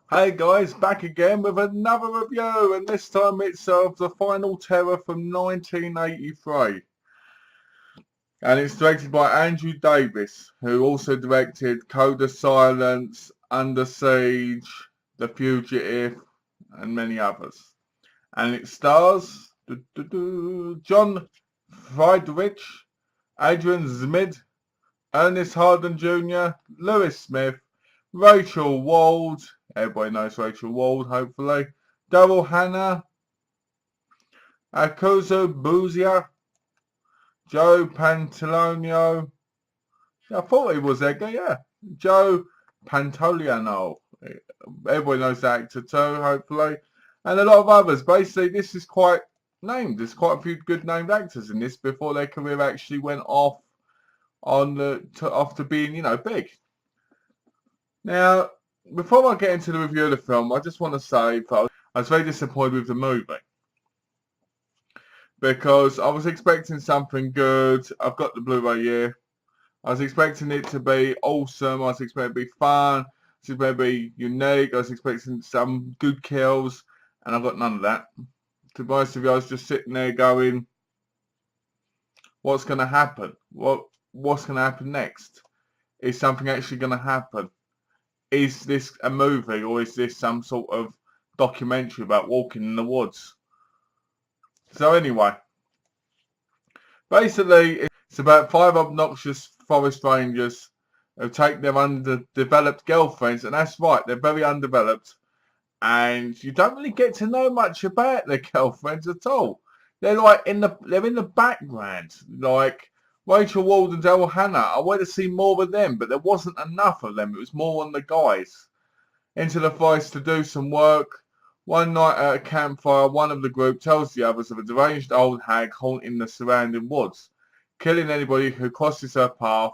Hey guys, back again with another review, and this time it's of The Final Terror from 1983. And it's directed by Andrew Davis, who also directed Code of Silence, Under Siege, The Fugitive, and many others. And it stars John Friedrich, Adrian Zmid, Ernest Harden Jr., Lewis Smith, Rachel Wald, everybody knows Rachel Wald, hopefully, Daryl Hannah, Akuzo Buzia, Joe Pantoliano, I thought he was Edgar, yeah, Joe Pantoliano, everybody knows that actor too, hopefully, and a lot of others. Basically, this is quite named, there's quite a few good named actors in this before their career actually went off off to being, big. Now, before I get into the review of the film, I just want to say that I was very disappointed with the movie because I was expecting something good. I've got the Blu-ray here. I was expecting it to be awesome. I was expecting it to be fun. I was expecting it to be unique. I was expecting some good kills, and I got none of that. To be honest with you, I was just sitting there going, "What's going to happen? What's going to happen next? Is something actually going to happen? Is this a movie or is this some sort of documentary about walking in the woods?" So anyway, basically it's about five obnoxious forest rangers who take their underdeveloped girlfriends, and that's right, they're very undeveloped, and you don't really get to know much about their girlfriends at all. They're like they're in the background, like Rachel Wald and Daryl Hannah. I wanted to see more of them, but there wasn't enough of them. It was more on the guys. Into the forest to do some work. One night at a campfire, one of the group tells the others of a deranged old hag haunting the surrounding woods, killing anybody who crosses her path.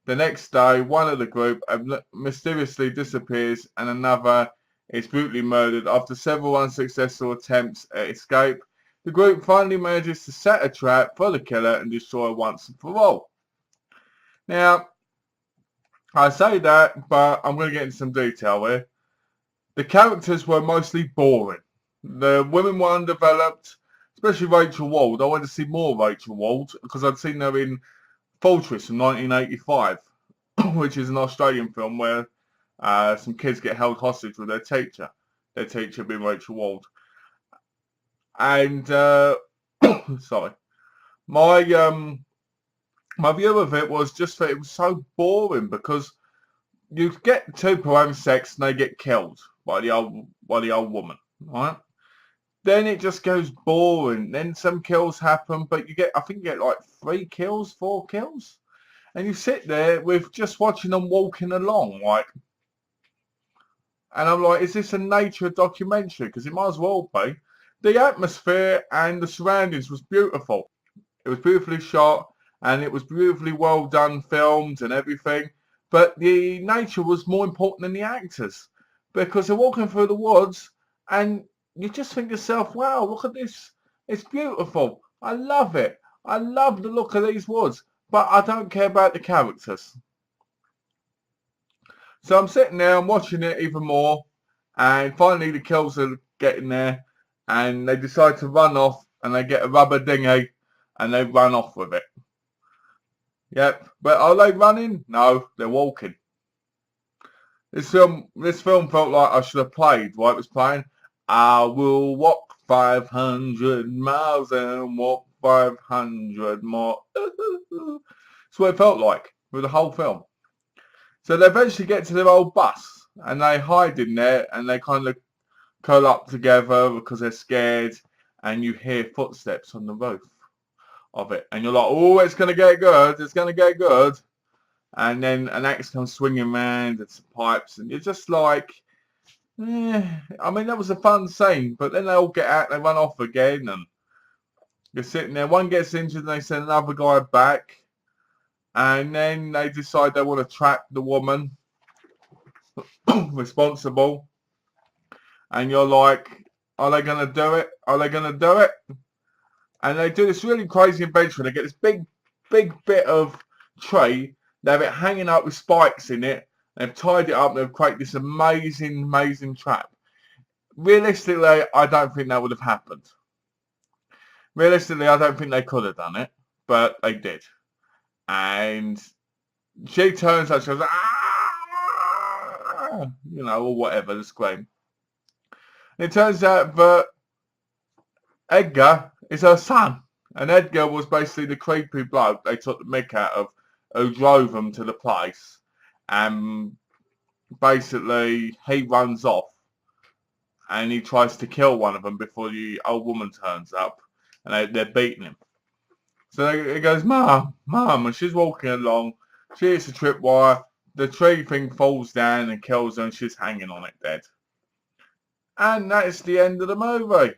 The next day, one of the group mysteriously disappears and another is brutally murdered. After several unsuccessful attempts at escape, the group finally manages to set a trap for the killer and destroy once and for all. Now, I say that, but I'm going to get into some detail here. The characters were mostly boring. The women were undeveloped, especially Rachel Wald. I wanted to see more of Rachel Wald because I'd seen her in Fortress from 1985, which is an Australian film where some kids get held hostage with their teacher being Rachel Wald. And sorry, my my view of it was just that it was so boring because you get two people having sex and they get killed by the old woman, right? Then it just goes boring. Then some kills happen, but I think you get like 3 kills, 4 kills, and you sit there with just watching them walking along, like, and I'm like, is this a nature documentary? Because it might as well be. The atmosphere and the surroundings was beautiful. It was beautifully shot and it was beautifully well done, filmed and everything. But the nature was more important than the actors because they're walking through the woods and you just think to yourself, wow, look at this. It's beautiful. I love it. I love the look of these woods, but I don't care about the characters. So I'm sitting there, I'm watching it even more, and finally the kills are getting there, and they decide to run off, and they get a rubber dinghy, and they run off with it. Yep, but are they running? No, they're walking. This film felt like I should have played while it was playing. I will walk 500 miles and walk 500 more. That's what it felt like with the whole film. So they eventually get to their old bus and they hide in there and they kind of curl up together because they're scared, and you hear footsteps on the roof of it and you're like, oh, it's going to get good, it's going to get good. And then an axe comes swinging round and some pipes and you're just like, I mean, that was a fun scene, but then they all get out, they run off again, and you're sitting there. One gets injured, and they send another guy back, and then they decide they want to trap the woman responsible, and you're like, are they going to do it? Are they going to do it? And they do this really crazy adventure. They get this big bit of tree. They have it hanging up with spikes in it, They've tied it up. They've created this amazing trap. Realistically, I don't think that would have happened. Realistically, I don't think they could have done it, but they did. And she turns out, she goes, ah, you know, or whatever, the scream. And it turns out that Edgar is her son. And Edgar was basically the creepy bloke they took the mick out of, who drove them to the place. And basically, he runs off. And he tries to kill one of them before the old woman turns up. And they're beating him. So he goes, Mum, Mum. And she's walking along. She hits a tripwire. The tree thing falls down and kills her. And she's hanging on it dead. And that's the end of the movie.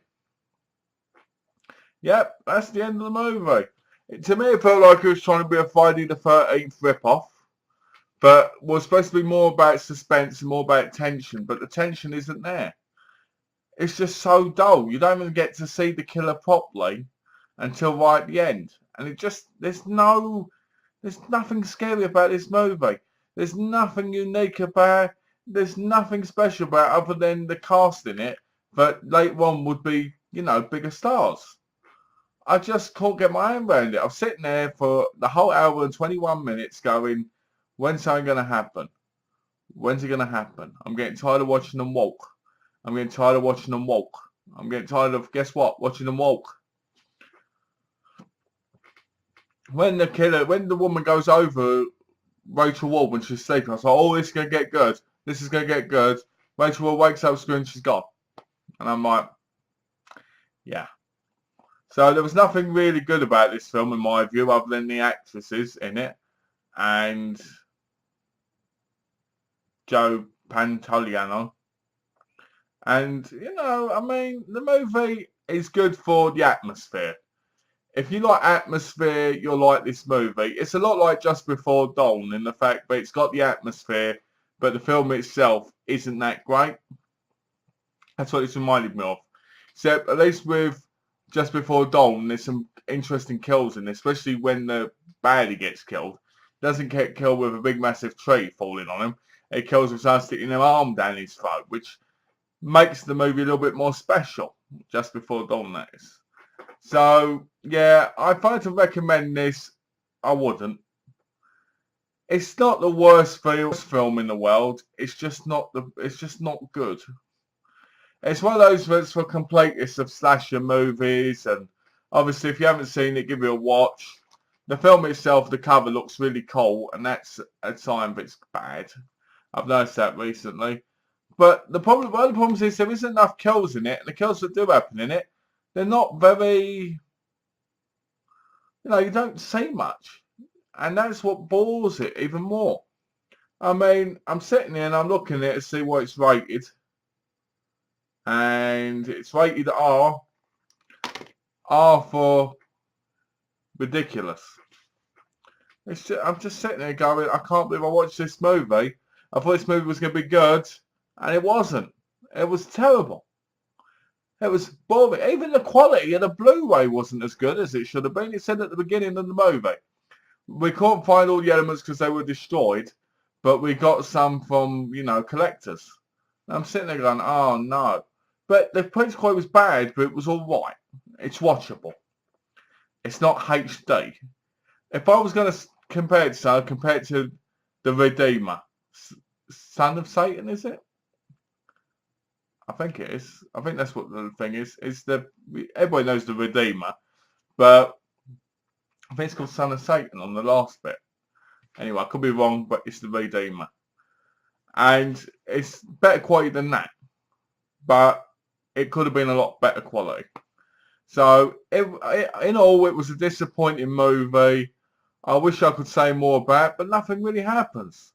Yep, that's the end of the movie. To me, it felt like it was trying to be a Friday the 13th rip-off, but was supposed to be more about suspense and more about tension, but the tension isn't there. It's just so dull. You don't even get to see the killer properly until right at the end. And it just, there's nothing scary about this movie. There's nothing unique about it. There's nothing special about it other than the cast in it that later on would be, you know, bigger stars. I just can't get my hand around it. I'm sitting there for the whole hour and 21 minutes going, when's something going to happen? When's it going to happen? I'm getting tired of watching them walk. I'm getting tired of watching them walk. I'm getting tired of, guess what, watching them walk. When the woman goes over Rachel Ward when she's sleeping, I was like, oh, this is going to get good. This is going to get good. Rachel Ward wakes up screaming, she's gone. And I'm like, yeah. So there was nothing really good about this film in my view other than the actresses in it and Joe Pantoliano. And, you know, I mean, the movie is good for the atmosphere. If you like atmosphere, you'll like this movie. It's a lot like Just Before Dawn in the fact that it's got the atmosphere, but the film itself isn't that great. That's what it's reminded me of. Except, at least with Just Before Dawn, there's some interesting kills in this, especially when the baddie gets killed. Doesn't get killed with a big massive tree falling on him. It kills with someone sticking their arm down his throat, which makes the movie a little bit more special. Just Before Dawn, that is. So, yeah, if I had to recommend this, I wouldn't. It's not the worst film in the world. It's just not good. It's one of those that's for completists of slasher movies, and obviously if you haven't seen it, give it a watch. The film itself, the cover looks really cool, and that's a sign that it's bad. I've noticed that recently. But one of the problems is there isn't enough kills in it, and the kills that do happen in it, they're not very, you know, you don't see much. And that's what bores it even more. I mean, I'm sitting here and I'm looking at it to see what it's rated. And it's rated R. R for ridiculous. I'm just sitting there going, I can't believe I watched this movie. I thought this movie was going to be good. And it wasn't. It was terrible. It was boring. Even the quality of the Blu-ray wasn't as good as it should have been. It said at the beginning of the movie, we couldn't find all the elements because they were destroyed, but we got some from, you know, collectors. And I'm sitting there going, oh no. But the print quality was bad, but it was all right. It's watchable. It's not HD. If I was going to compare it to The Redeemer. Son of Satan, is it? I think it is. I think that's what the thing is. Everybody knows The Redeemer, but I think it's called Son of Satan on the last bit. Anyway, I could be wrong, but it's The Redeemer. And it's better quality than that. But it could have been a lot better quality. So, in all, it was a disappointing movie. I wish I could say more about it, but nothing really happens.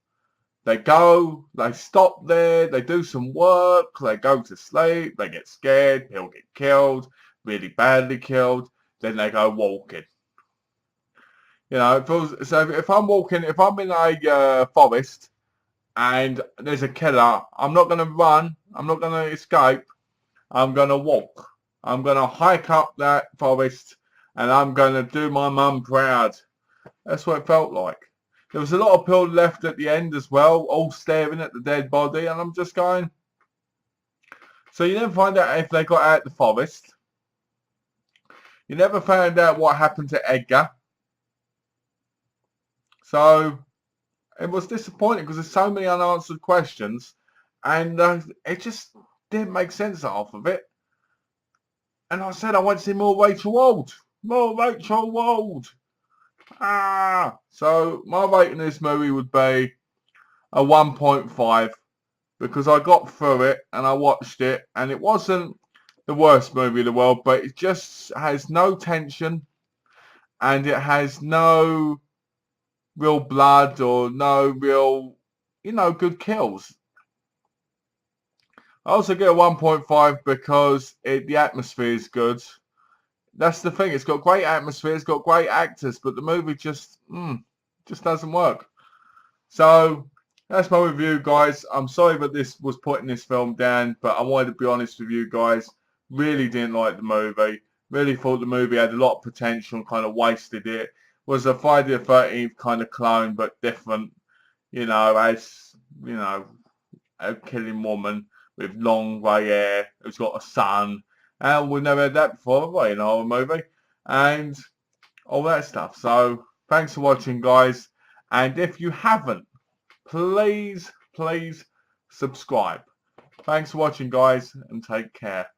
They go, they stop there, they do some work, they go to sleep, they get scared, people get killed, really badly killed, then they go walking. You know, if I'm walking, if I'm in a forest and there's a killer, I'm not going to run, I'm not going to escape, I'm going to walk. I'm going to hike up that forest and I'm going to do my mum proud. That's what it felt like. There was a lot of people left at the end as well, all staring at the dead body, and I'm just going. So you never find out if they got out the forest. You never found out what happened to Edgar. So it was disappointing because there's so many unanswered questions, and it just didn't make sense off of it. And I said I want to see more Rachel Wald. More Rachel Wald. So my rating of this movie would be a 1.5 because I got through it and I watched it, and it wasn't the worst movie in the world, but it just has no tension and it has no real blood or no real, good kills. I also get a 1.5 because the atmosphere is good. That's the thing. It's got great atmosphere. It's got great actors, but the movie just doesn't work. So that's my review, guys. I'm sorry that this was putting this film down, but I wanted to be honest with you guys. Really didn't like the movie. Really thought the movie had a lot of potential and kind of wasted it. Was a Friday the 13th kind of clone, but different. As a killing woman with long grey hair who's got a son. And we've never had that before, have we, in a horror movie? And all that stuff. So thanks for watching, guys. And if you haven't, please subscribe. Thanks for watching, guys, and take care.